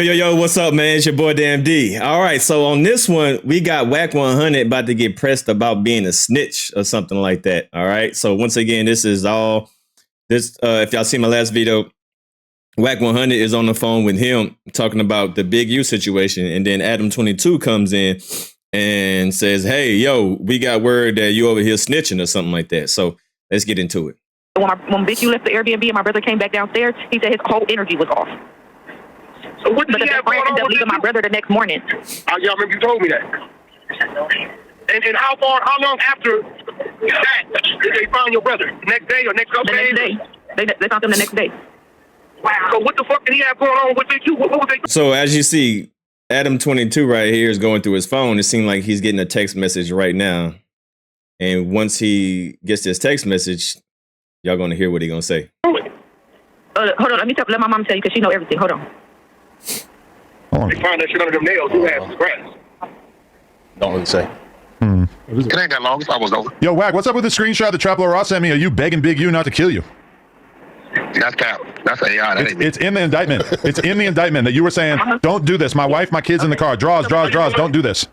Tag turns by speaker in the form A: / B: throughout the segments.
A: Yo, what's up, man? It's your boy Damn D. All right, so on this one, we got Wack 100 about to get pressed about being a snitch or something like that. All right, so once again, this is all this. If y'all see my last video, Wack 100 is on the phone with him talking about the Big U situation, and then Adam 22 comes in and says, "Hey, yo, we got word that you over here snitching or something like that." So let's get into it.
B: When Big U left the Airbnb and my brother came back downstairs, he said his whole energy was off.
C: So what did he have going on with
B: leaving my brother the next morning.
C: Yeah, I remember you told me that. And how long after that did they find your brother? Next day or next couple days?
B: The next day. They found him the next day.
C: Wow. So what the fuck did he have going on with you? What was they?
A: So as you see, Adam 22 right here is going through his phone. It seems like he's getting a text message right now. And once he gets this text message, y'all gonna hear what he gonna say.
B: Hold on, let my mom tell you because she know everything. Hold on.
C: They find that shit under them nails. Who has the grass?
D: Don't really say.
C: It ain't that long. It's almost over.
E: Yo, Wack, what's up with the screenshot that Traplo Ross sent me? Are you begging Big U not to kill you?
C: That's cap. That's AI.
E: It's in the indictment. It's in the indictment that you were saying, don't do this. My wife, my kids in the car. Draws. Don't do this.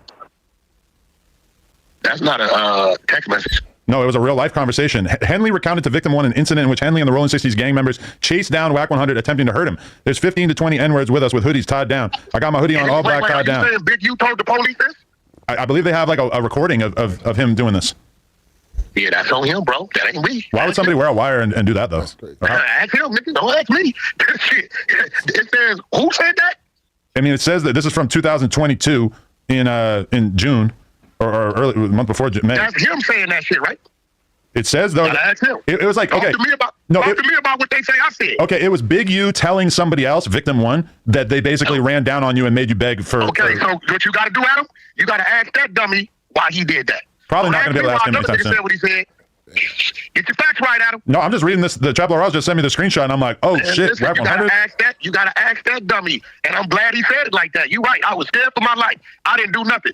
C: That's not a text message.
E: No, it was a real life conversation. Henley recounted to Victim 1 an incident in which Henley and the Rolling 60s gang members chased down Wack 100 attempting to hurt him. There's 15 to 20 N-words with us with hoodies tied down. I got my hoodie on all black tied down.
C: Saying Big U told the police this?
E: I believe they have like a recording of him doing this.
C: Yeah, that's on him, bro. That ain't me.
E: Why would somebody wear a wire and do that, though?
C: Ask him, nigga. Don't ask me. Shit. It says, who said that?
E: I mean, it says that this is from 2022 in June or early the month before May.
C: That's him saying that shit, right?
E: It says though.
C: Ask him.
E: It was like
C: talk
E: okay.
C: To me about,
E: no,
C: talk to me about what they say I said.
E: Okay, it was Big U telling somebody else, Victim 1, that they basically ran down on you and made you beg for.
C: Okay, so what you got to do, Adam? You got to ask that dummy why he did that.
E: Probably not going to be able to ask him anytime soon.
C: Said what he said. Get your facts right, Adam.
E: No, I'm just reading this. The Traplo Ross just sent me the screenshot, and I'm like, oh shit,
C: listen,
E: Wack 100.
C: You gotta ask that dummy, and I'm glad he said it like that. You're right. I was scared for my life. I didn't do nothing.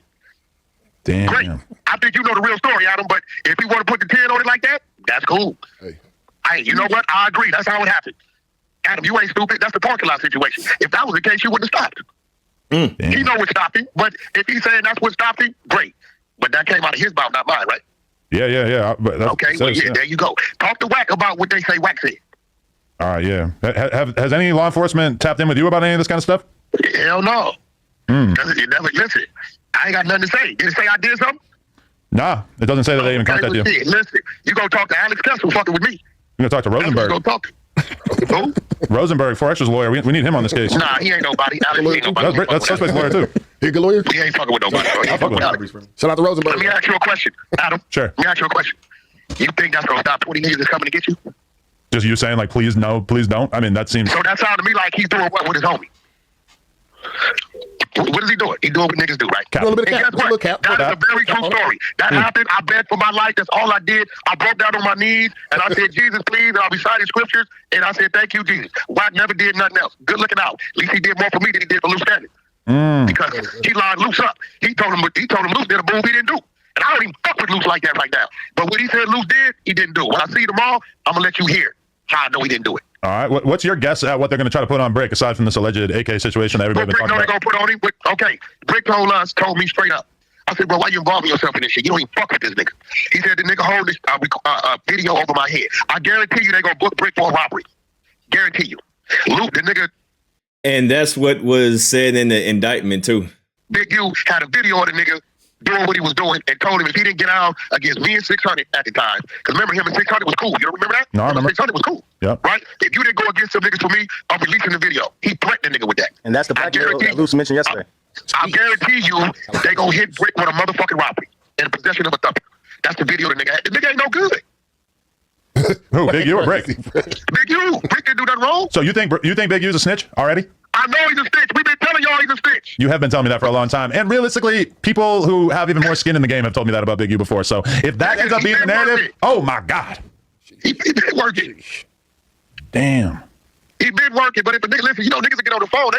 E: Damn.
C: Great. I think you know the real story, Adam. But if you want to put the 10 on it like that, that's cool. Hey, you know what? I agree. That's how it happened. Adam, you ain't stupid. That's the parking lot situation. If that was the case, you wouldn't have stopped. He know what stopped him. But if he's saying that's what stopped him, great. But that came out of his mouth, not mine, right?
E: Yeah. But
C: okay, well, yeah, there you go. Talk to Wack about what they say Wack said.
E: All right, yeah. Has any law enforcement tapped in with you about any of this kind of stuff?
C: Hell no. You never listen. I ain't got nothing to say. Did it say I did something?
E: Nah, it doesn't say that they even contacted you.
C: Listen, you go talk to Alex Kessler fucking with me.
E: You're going to talk to Rosenberg.
C: Go talk to. Who?
E: Rosenberg, 4Xtra's lawyer. We need him on this case.
C: Nah, he ain't nobody. Alex ain't nobody.
E: That's Suspect's lawyer, too.
F: He a good lawyer?
C: He ain't fucking with nobody.
E: I'll fuck with
C: Alex.
F: Shout out to Rosenberg.
C: Let me ask you a question, Adam.
E: Sure.
C: Let me ask you a question. You think that's going to stop 20 niggas that's coming to get you?
E: Just you saying, like, please no, please don't? I mean, that seems...
C: So that sounds to me like he's doing what with his homie? What is he doing? He doing what niggas do, right?
E: Cap.
F: A little bit of cap.
C: That is a very true story. That happened. I begged for my life. That's all I did. I broke down on my knees, and I said, Jesus, please, and I'll be citing scriptures, and I said, thank you, Jesus. Wack never did nothing else. Good looking out. At least he did more for me than he did for Loose Standing. Because he lined Loose up. He told him Loose did a move he didn't do. And I don't even fuck with Loose like that right now. But what he said Loose did, he didn't do. When I see you tomorrow, I'm going to let you hear how I know he didn't do it.
E: All right. What's your guess at what they're going to try to put on Brick aside from this alleged AK situation that everybody been talking about?
C: They're going to put on him. Okay. Brick told me straight up. I said, bro, why you involving yourself in this shit? You don't even fuck with this nigga. He said, the nigga hold this video over my head. I guarantee you they're going to book Brick for a robbery. Guarantee you. Luke, the nigga.
A: And that's what was said in the indictment, too.
C: Big U had a video of the nigga doing what he was doing and told him if he didn't get out against me and 600 at the time, because remember him and 600 was cool. You don't remember that?
E: No, I remember.
C: 600 was cool.
E: Yep.
C: Right? If you didn't go against some niggas for me, I'm releasing the video. He threatened the nigga with that.
D: And that's the black girl that Luce mentioned yesterday.
C: I guarantee you they gonna hit Brick with a motherfucking robbery in possession of a thumper. That's the video the nigga had. The nigga ain't no good.
E: Who, Big U or Brick?
C: Big U. Brick didn't do nothing wrong.
E: So you think Big U's a snitch already?
C: I know he's a snitch. We've been telling y'all he's a snitch.
E: You have been telling me that for a long time. And realistically, people who have even more skin in the game have told me that about Big U before. So if that ends up being the narrative, oh my God.
C: He been working.
E: Damn.
C: He been working, but if a nigga, listen, you know, niggas that get on the phone,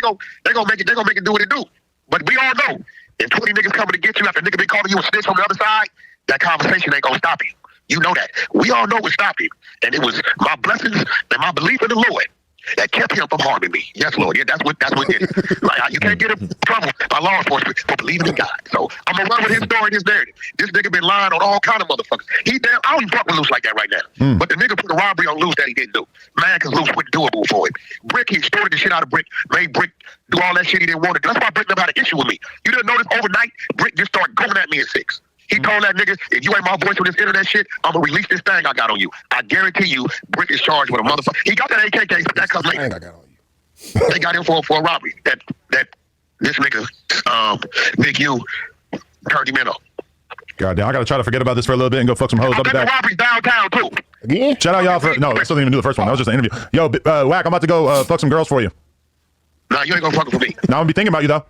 C: they gonna make it do what it do. But we all know, if 20 niggas coming to get you after a nigga been calling you a snitch on the other side, that conversation ain't gonna stop you. You know that. We all know what stopped him. And it was my blessings and my belief in the Lord that kept him from harming me. Yes, Lord. Yeah, that's what it is. Like, you can't get in trouble by law enforcement for believing in God. So I'm gonna run with his story and his narrative. This nigga been lying on all kind of motherfuckers. I don't even fuck with Luce like that right now. But the nigga put a robbery on Luce that he didn't do. Man, because Luce wouldn't doable for him. Brick, he extorted the shit out of Brick, made Brick do all that shit he didn't want to do. That's why Brick never had an issue with me. You didn't notice overnight, Brick just started going at me at 6. He told that nigga, if you ain't my voice with this internet shit, I'm gonna release this thing I got on you. I guarantee you, Brick is charged with a motherfucker. He got that AK case, but that comes later.
D: I got on you.
C: They got him for a robbery. That this nigga, Big U, turned him in on.
E: Goddamn, I gotta try to forget about this for a little bit and go fuck some hoes. I'll be
C: The
E: back.
C: robbery's downtown too.
D: Again?
E: Shout out y'all for no, I still didn't even do the first one. That was just an interview. Yo, Wack, I'm about to go fuck some girls for you.
C: Nah, you ain't gonna fuck for me.
E: Now I'm gonna be thinking about you though.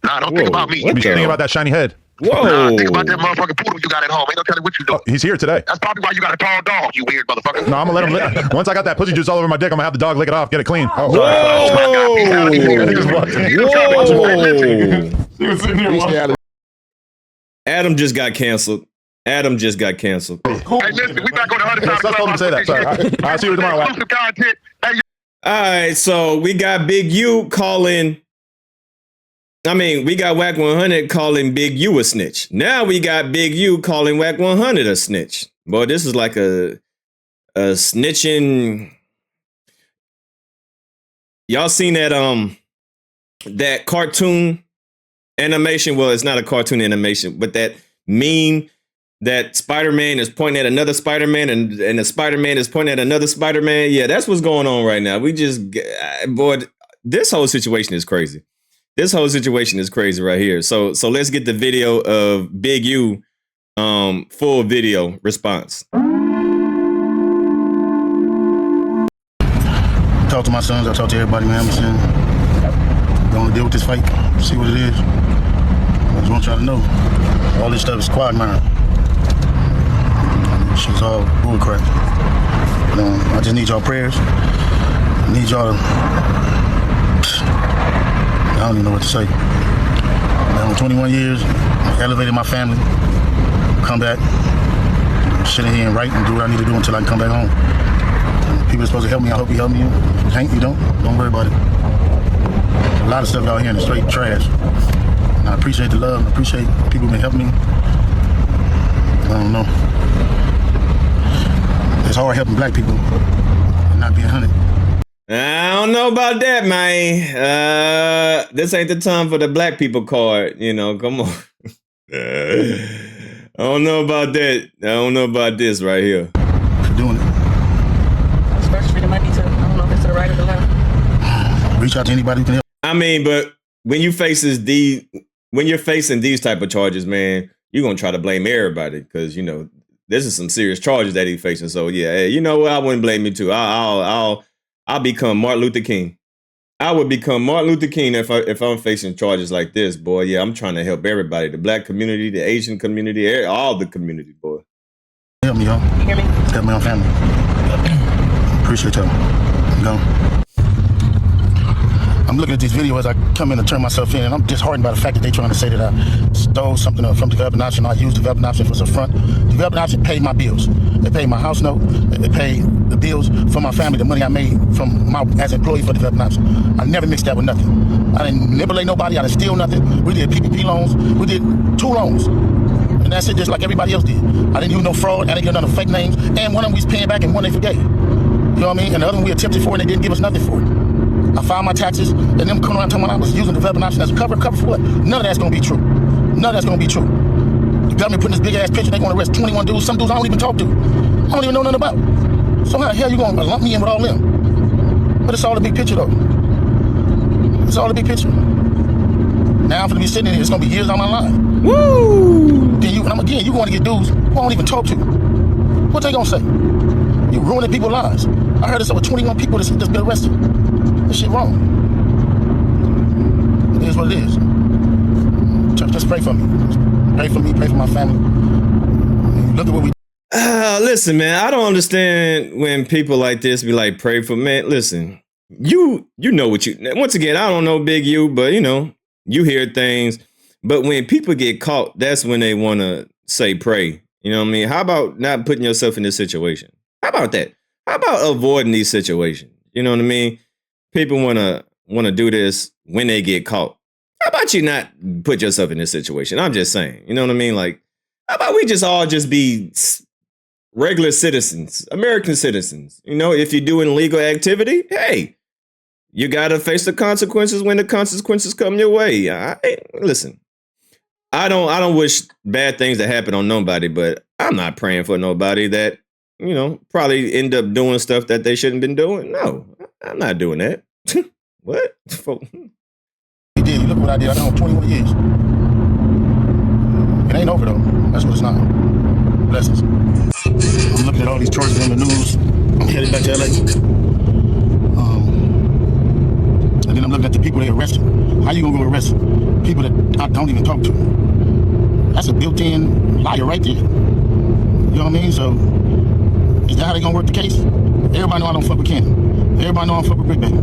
C: Nah, don't think about me.
E: Be thinking about that shiny head.
A: Whoa.
C: Nah, think about that motherfucking poodle you got at home. Ain't no telling what you do.
E: Oh, he's here today.
C: That's probably why you got a tall dog, you weird motherfucker.
E: No, I'm gonna let him lick. Once I got that pussy juice all over my dick, I'm gonna have the dog lick it off, get it clean.
C: Oh my God, peace out.
A: Whoa. Adam just got canceled. Adam just got canceled.
C: Hey, listen, we back on the other side of the
E: Stop telling me to say that. Sorry. I'll see you tomorrow, Wack.
C: Exclusive content. Hey,
A: All right, so we got Big U calling. We got Wack 100 calling Big U a snitch. Now we got Big U calling Wack 100 a snitch. Boy, this is like a snitching. Y'all seen that cartoon animation? Well, it's not a cartoon animation, but that meme that Spider-Man is pointing at another Spider-Man and the Spider-Man is pointing at another Spider-Man. Yeah, that's what's going on right now. Boy, this whole situation is crazy. This whole situation is crazy right here. So let's get the video of Big U, full video response.
F: Talk to my sons, I talk to everybody, man. I'm saying, gonna deal with this fight, see what it is. I just want y'all to know, all this stuff is quagmire. Shit's all bullcrap. I just need y'all prayers. I need y'all to, I don't even know what to say. I'm 21 years, I elevated my family, come back, sit in here and write and do what I need to do until I can come back home. People are supposed to help me, I hope you help me. If you can't, you don't worry about it. A lot of stuff out here in the straight trash. And I appreciate the love, I appreciate people who've been helping me. I don't know. It's hard helping black people and not being hunted.
A: I don't know about that, man. This ain't the time for the black people card. Come on. I don't know about that. I don't know about this right here.
F: For doing it.
G: Especially the money to, I don't know if it's to the right or the left.
F: Reach out to anybody who can help.
A: But when you're facing these type of charges, man, you're gonna try to blame everybody because this is some serious charges that he's facing. So yeah, hey, you know what? I wouldn't blame you too. I'll become Martin Luther King. I would become Martin Luther King if I'm facing charges like this, boy. Yeah, I'm trying to help everybody, the black community, the Asian community, all the community, boy.
F: Help me, y'all.
G: You hear me?
F: Help my family. Appreciate y'all. Go. I'm looking at these videos as I come in to turn myself in, and I'm disheartened by the fact that they're trying to say that I stole something from the development option. I used the development option for the front. The development option paid my bills. They paid my house note. They paid the bills for my family, the money I made from as an employee for the development option. I never mixed that with nothing. I didn't manipulate nobody. I didn't steal nothing. We did PPP loans. We did 2 loans. And that's it, just like everybody else did. I didn't do no fraud. I didn't get none of fake names. And one of them we was paying back and one they forgave. You know what I mean? And the other one we attempted for and they didn't give us nothing for it. I filed my taxes, and them coming around telling me I was using the development option as a cover for what? None of that's gonna be true. None of that's gonna be true. The government putting this big ass picture, they gonna arrest 21 dudes, some dudes I don't even talk to. I don't even know nothing about. So how the hell you gonna lump me in with all them? But it's all the big picture though. It's all the big picture. Now I'm gonna be sitting in here, it's gonna be years on my life. Woo! Then you gonna get dudes who I don't even talk to. What they gonna say? You ruining people's lives. I heard it's over 21 people that's been arrested. This shit wrong. It is what it is. Just pray for me. Just pray for me, pray for my family. Look at what we
A: listen, man, I don't understand when people like this be like, pray for man. Listen, you know what once again, I don't know Big U, but you hear things. But when people get caught, that's when they want to say pray. You know what I mean? How about not putting yourself in this situation? How about that? How about avoiding these situations? You know what I mean? People want to do this when they get caught. How about you not put yourself in this situation? I'm just saying. You know what I mean? Like, how about we just all just be regular citizens, American citizens? You know, if you're doing illegal activity, hey, you got to face the consequences when the consequences come your way. Listen, I don't wish bad things to happen on nobody, but I'm not praying for nobody that, you know, probably end up doing stuff that they shouldn't been doing. No, I'm not doing that. What?
F: He did. Look what I did. I done 21 years. It ain't over though. That's what it's not. Blessings. I'm looking at all these charges on the news. I'm headed back to LA. And then I'm looking at the people they arrested. How you gonna go arrest people that I don't even talk to? That's a built-in liar right there. You know what I mean? So, is that how they gonna work the case? Everybody know I don't fuck with Cannon. Everybody know I don't fuck with Brick Baby.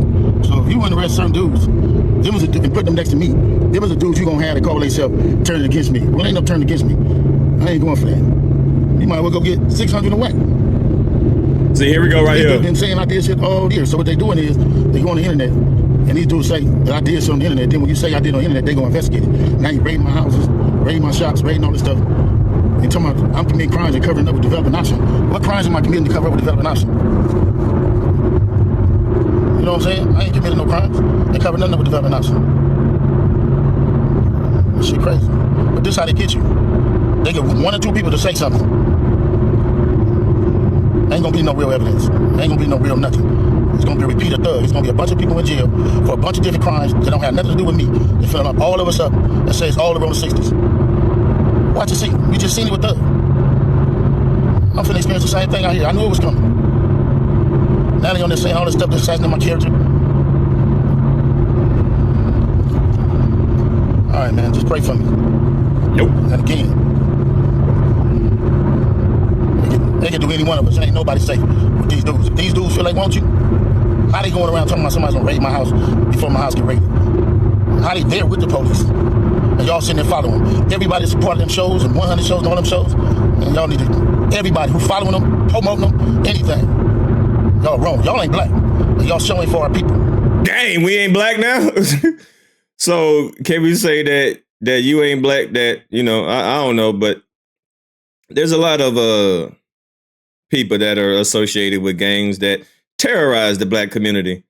F: So if you want to arrest certain dudes, and put them next to me, them was the dudes you gonna have to call themselves turning against me. Well, ain't no turning against me. I ain't going for that. You might as well go get 600 and Wack.
A: See, here we go right here.
F: They've been saying I did shit all year. So what they doing is, they go on the internet, and these dudes say that I did something on the internet. Then when you say I did on the internet, they go investigate it. Now you raiding my houses, raiding my shops, raiding all this stuff. And talking about I'm committing crimes and covering up with developing option. What crimes am I committing to cover up with developing option? You know what I'm saying? I ain't committing no crimes. They cover nothing up with developing option. This shit crazy. But this is how they get you. They get 1 or 2 people to say something. Ain't gonna be no real evidence. Ain't gonna be no real nothing. It's gonna be a repeat of thug. It's gonna be a bunch of people in jail for a bunch of different crimes that don't have nothing to do with me. They're filling up all of us up and say it's all around the 60s. Watch and see. We just seen it with thug. I'm finna experience the same thing out here. I knew it was coming. Now they on there saying all this stuff that's assassinating my character. All right, man, just pray for me.
A: Nope.
F: And again, they can do any one of us. Ain't nobody safe with these dudes. If these dudes feel they want you, how they going around talking about somebody's gonna raid my house before my house get raided? How they there with the police? And y'all sitting there following them. Everybody supporting them shows and 100 shows and all them shows. And y'all need to, everybody who following them, promoting them, anything. Y'all wrong. Y'all ain't black. And y'all showing for our people.
A: Dang, we ain't black now? So can we say that you ain't black? That, you know, I don't know, but there's a lot of people that are associated with gangs that terrorize the black community.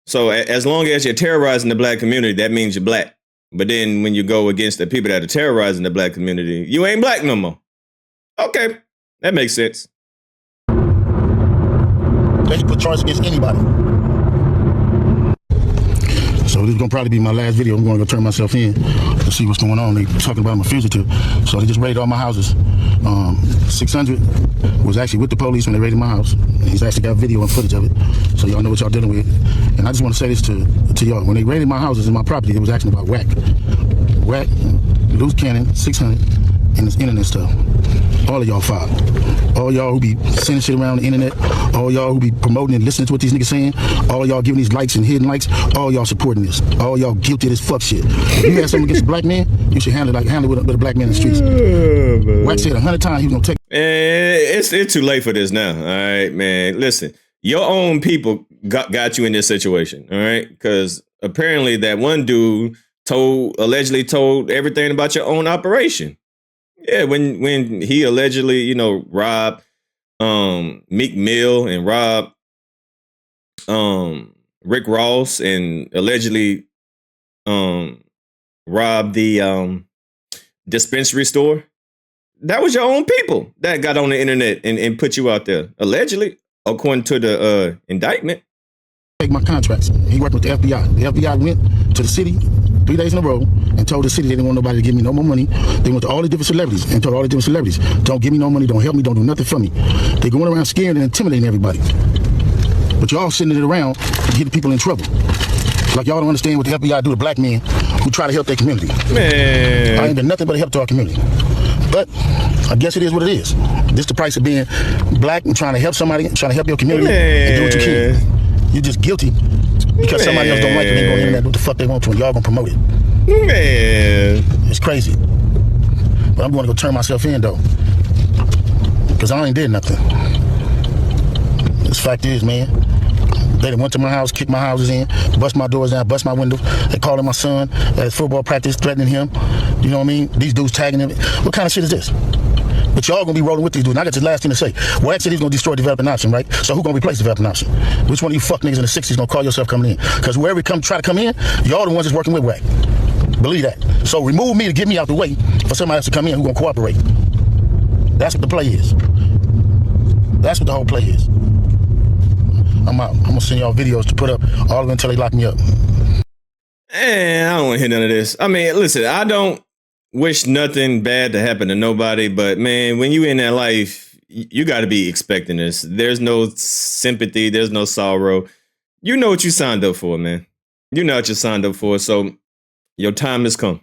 A: So as long as you're terrorizing the black community, that means you're black. But then when you go against the people that are terrorizing the black community, you ain't black no more. Okay, that makes sense.
F: They can put charges against anybody. So this is gonna probably be my last video. I'm gonna go turn myself in to see what's going on. They talking about I'm a fugitive. So they just raided all my houses. 600 was actually with the police when they raided my house. And he's actually got video and footage of it. So y'all know what y'all dealing with. And I just want to say this to y'all. When they raided my houses and my property, it was actually about Wack. Wack, loose cannon, 600, and this internet stuff. All of y'all filed. All y'all who be sending shit around the internet, all y'all who be promoting and listening to what these niggas saying, all y'all giving these likes and hidden likes, all y'all supporting this. All y'all guilty of this fuck shit. If you have something against a black man, you should handle it with a black man in the streets. Wack said 100 times he was gonna take.
A: It's too late for this now. All right, man. Listen, your own people got you in this situation. All right, because apparently that one dude allegedly told everything about your own operation. Yeah, when he allegedly, you know, robbed Meek Mill and robbed Rick Ross and allegedly robbed the dispensary store. That was your own people that got on the internet and put you out there, allegedly, according to the indictment.
F: Take my contracts. He worked with the FBI. The FBI went to the city 3 days in a row and told the city they didn't want nobody to give me no more money. They went to all the different celebrities and told all the different celebrities, don't give me no money, don't help me, don't do nothing for me. They going around scaring and intimidating everybody. But y'all sending it around to get people in trouble. Like y'all don't understand what the FBI do to black men who try to help their community.
A: Man,
F: I ain't been nothing but a help to our community. But I guess it is what it is. This the price of being black and trying to help somebody, trying to help your community and do what you can. You're just guilty because somebody else don't like it. They go on the internet, do what the fuck they want to, and y'all gonna promote it.
A: Man,
F: it's crazy. But I'm going to go turn myself in though, because I ain't did nothing. This fact is, man, They done went to my house, kicked my houses in, bust my doors down, bust my windows. They calling my son at football practice, threatening him. You know what I mean? These dudes tagging him. What kind of shit is this? But y'all gonna be rolling with these dudes. And I got this last thing to say. Wack said he's gonna destroy developing option, right? So who gonna replace developing option? Which one of you fuck niggas in the 60s gonna call yourself coming in? Because whoever try to come in, y'all the ones that's working with Wack. Believe that. So remove me to get me out the way for somebody else to come in who gonna cooperate. That's what the play is. That's what the whole play is. I'm out. I'm gonna send y'all videos to put up all of them until they lock me up.
A: And I don't want to hear none of this. I mean, listen, I don't wish nothing bad to happen to nobody, but man, when you in that life, you got to be expecting this. There's no sympathy. There's no sorrow. You know what you signed up for, man. You know what you signed up for. So your time has come.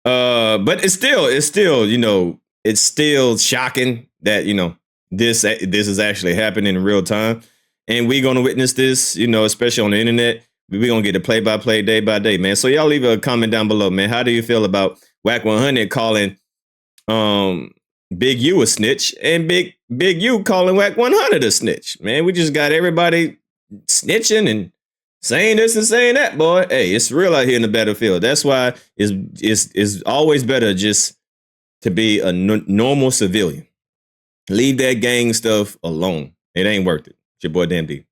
A: But it's still, you know, it's still shocking that, you know, this is actually happening in real time. And we're going to witness this, you know, especially on the internet. We're going to get a play-by-play day by day, man. So y'all leave a comment down below, man. How do you feel about Wack 100 calling Big U a snitch and Big U calling Wack 100 a snitch? Man, we just got everybody snitching and saying this and saying that, boy. Hey, it's real out here in the battlefield. That's why it's always better just to be a normal civilian. Leave that gang stuff alone. It ain't worth it. It's your boy, Damn D.